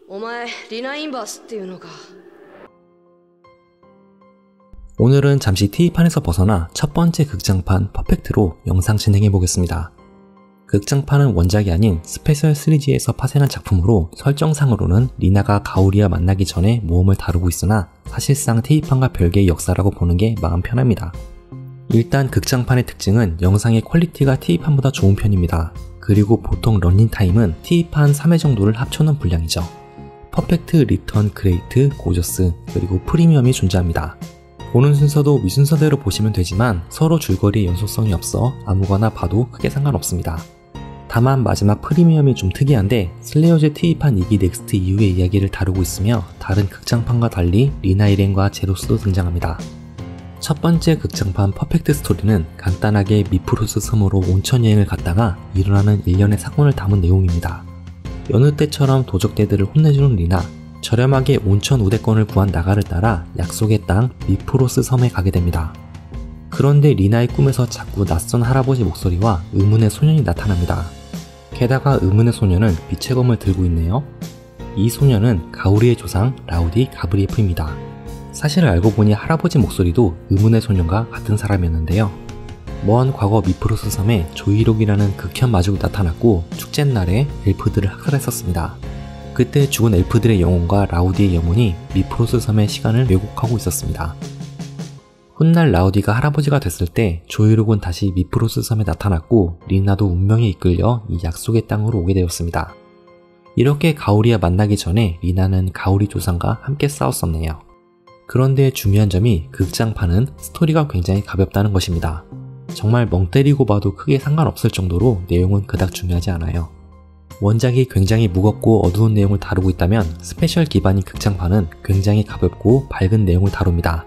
お前リナインバースっていうのか。 오늘은 잠시 TV판에서 벗어나 첫 번째 극장판 퍼펙트로 영상 진행해 보겠습니다. 극장판은 원작이 아닌 스페셜 시리즈에서 파생한 작품으로 설정상으로는 리나가 가오리와 만나기 전에 모험을 다루고 있으나 사실상 TV판과 별개의 역사라고 보는 게 마음 편합니다. 일단 극장판의 특징은 영상의 퀄리티가 TV판보다 좋은 편입니다. 그리고 보통 런닝타임은 TV판 3회 정도를 합쳐놓은 분량이죠. 퍼펙트, 리턴, 그레이트, 고저스, 그리고 프리미엄이 존재합니다. 보는 순서도 위순서대로 보시면 되지만 서로 줄거리에 연속성이 없어 아무거나 봐도 크게 상관없습니다. 다만 마지막 프리미엄이 좀 특이한데 슬레이어즈 TV판 2기 넥스트 이후의 이야기를 다루고 있으며 다른 극장판과 달리 리나 일행과 제로스도 등장합니다. 첫 번째 극장판 퍼펙트 스토리는 간단하게 미프로스 섬으로 온천 여행을 갔다가 일어나는 일련의 사건을 담은 내용입니다. 여느 때처럼 도적대들을 혼내주는 리나, 저렴하게 온천 우대권을 구한 나가를 따라 약속의 땅 미프로스 섬에 가게 됩니다. 그런데 리나의 꿈에서 자꾸 낯선 할아버지 목소리와 의문의 소년이 나타납니다. 게다가 의문의 소년은 빛의 검을 들고 있네요. 이 소년은 가오리의 조상 라우디 가브리에프입니다. 사실 알고 보니 할아버지 목소리도 의문의 소년과 같은 사람이었는데요. 먼 과거 미프로스 섬에 조이록이라는 극혐 마족이 나타났고 축제날에 엘프들을 학살했었습니다. 그때 죽은 엘프들의 영혼과 라우디의 영혼이 미프로스 섬의 시간을 왜곡하고 있었습니다. 훗날 라우디가 할아버지가 됐을 때 조이록은 다시 미프로스 섬에 나타났고 리나도 운명에 이끌려 이 약속의 땅으로 오게 되었습니다. 이렇게 가오리와 만나기 전에 리나는 가오리 조상과 함께 싸웠었네요. 그런데 중요한 점이 극장판은 스토리가 굉장히 가볍다는 것입니다. 정말 멍 때리고 봐도 크게 상관없을 정도로 내용은 그닥 중요하지 않아요. 원작이 굉장히 무겁고 어두운 내용을 다루고 있다면 스페셜 기반인 극장판은 굉장히 가볍고 밝은 내용을 다룹니다.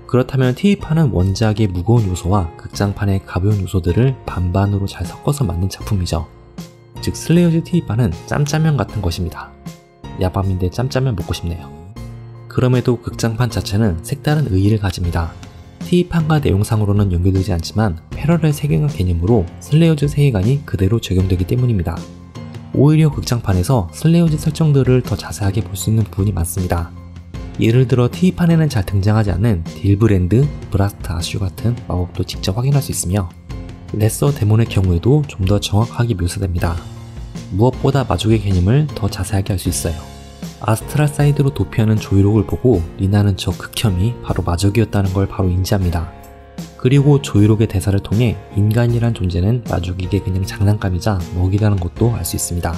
그렇다면 TV판은 원작의 무거운 요소와 극장판의 가벼운 요소들을 반반으로 잘 섞어서 만든 작품이죠. 즉 슬레이어즈 TV판은 짬짜면 같은 것입니다. 야밤인데 짬짜면 먹고 싶네요. 그럼에도 극장판 자체는 색다른 의의를 가집니다. TV판과 내용상으로는 연결되지 않지만 패러렐 세계관 개념으로 슬레이어즈 세계관이 그대로 적용되기 때문입니다. 오히려 극장판에서 슬레이어즈 설정들을 더 자세하게 볼 수 있는 부분이 많습니다. 예를 들어 TV판에는 잘 등장하지 않는 딜브랜드, 브라스트 아슈 같은 마법도 직접 확인할 수 있으며 레서 데몬의 경우에도 좀 더 정확하게 묘사됩니다. 무엇보다 마족의 개념을 더 자세하게 알 수 있어요. 아스트랄 사이드로 도피하는 조이록을 보고 리나는 저 극혐이 바로 마족이었다는 걸 바로 인지합니다. 그리고 조이록의 대사를 통해 인간이란 존재는 마족에게 그냥 장난감이자 먹이라는 것도 알 수 있습니다.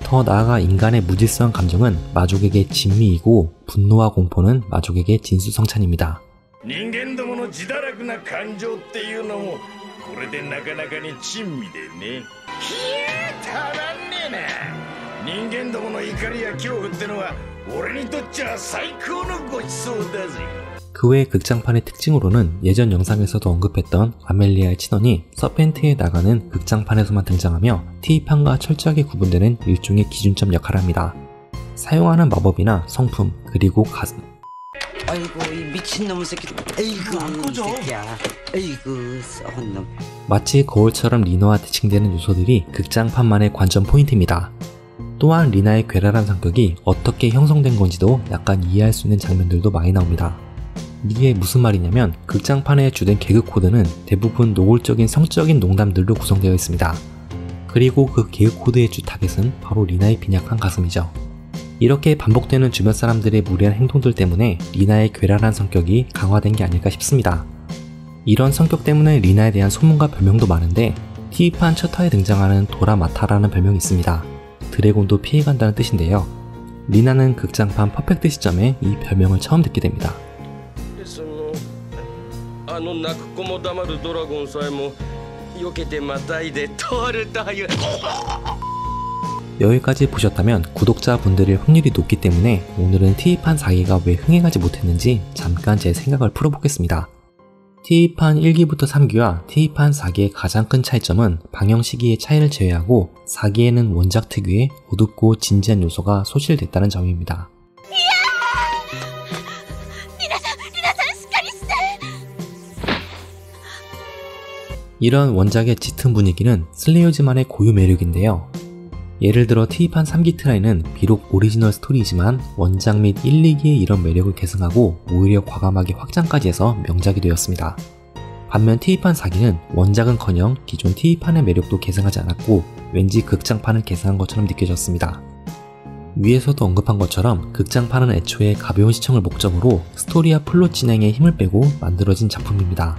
더 나아가 인간의 무질서한 감정은 마족에게 진미이고 분노와 공포는 마족에게 진수성찬입니다. 그 외 극장판의 특징으로는 예전 영상에서도 언급했던 아멜리아의 친언이 서펜트에 나가는 극장판에서만 등장하며 TV판과 철저하게 구분되는 일종의 기준점 역할을 합니다. 사용하는 마법이나 성품, 그리고 가슴. 아이고 이 미친놈 새끼. 아이고 안 꺼져. 아이고 썩은 놈. 마치 거울처럼 리나와 대칭되는 요소들이 극장판만의 관전 포인트입니다. 또한 리나의 괴랄한 성격이 어떻게 형성된 건지도 약간 이해할 수 있는 장면들도 많이 나옵니다. 이게 무슨 말이냐면 극장판의 주된 개그 코드는 대부분 노골적인 성적인 농담들로 구성되어 있습니다. 그리고 그 개그 코드의 주 타겟은 바로 리나의 빈약한 가슴이죠. 이렇게 반복되는 주변 사람들의 무례한 행동들 때문에 리나의 괴랄한 성격이 강화된 게 아닐까 싶습니다. 이런 성격 때문에 리나에 대한 소문과 별명도 많은데 TV판 첫 화에 등장하는 도라마타라는 별명이 있습니다. 드래곤도 피해간다는 뜻인데요. 리나는 극장판 퍼펙트 시점에 이 별명을 처음 듣게 됩니다. 여기까지 보셨다면 구독자분들의 확률이 높기 때문에 오늘은 TV판 4기가 왜 흥행하지 못했는지 잠깐 제 생각을 풀어보겠습니다. TV판 1기부터 3기와 TV판 4기의 가장 큰 차이점은 방영 시기의 차이를 제외하고 4기에는 원작 특유의 어둡고 진지한 요소가 소실됐다는 점입니다. 이런 원작의 짙은 분위기는 슬레이어즈만의 고유 매력인데요. 예를 들어 TV판 3기 트라이는 비록 오리지널 스토리이지만 원작 및 1, 2기의 이런 매력을 계승하고 오히려 과감하게 확장까지 해서 명작이 되었습니다. 반면 TV판 4기는 원작은커녕 기존 TV판의 매력도 계승하지 않았고 왠지 극장판을 계승한 것처럼 느껴졌습니다. 위에서도 언급한 것처럼 극장판은 애초에 가벼운 시청을 목적으로 스토리와 플롯 진행에 힘을 빼고 만들어진 작품입니다.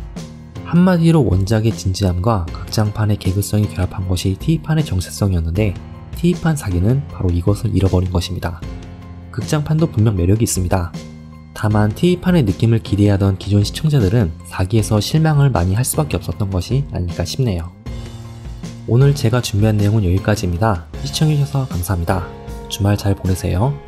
한마디로 원작의 진지함과 극장판의 개그성이 결합한 것이 TV판의 정체성이었는데 TV판 4기는 바로 이것을 잃어버린 것입니다. 극장판도 분명 매력이 있습니다. 다만 TV판의 느낌을 기대하던 기존 시청자들은 4기에서 실망을 많이 할 수밖에 없었던 것이 아닐까 싶네요. 오늘 제가 준비한 내용은 여기까지입니다. 시청해주셔서 감사합니다. 주말 잘 보내세요.